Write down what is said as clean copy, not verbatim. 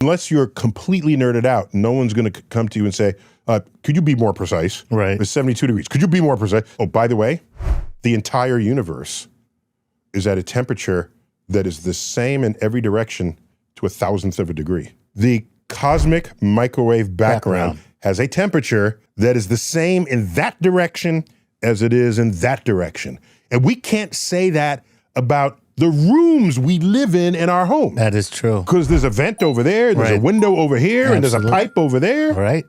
unless you're completely nerded out, no one's going to come to you and say, could you be more precise? Right. It's 72 degrees. Could you be more precise? Oh, by the way, the entire universe is at a temperature that is the same in every direction to 1,000th of a degree. The cosmic microwave background has a temperature that is the same in that direction as it is in that direction. And we can't say that about the rooms we live in our home. That is true. Because there's a vent over there, there's a window over here, and there's a pipe over there. Right.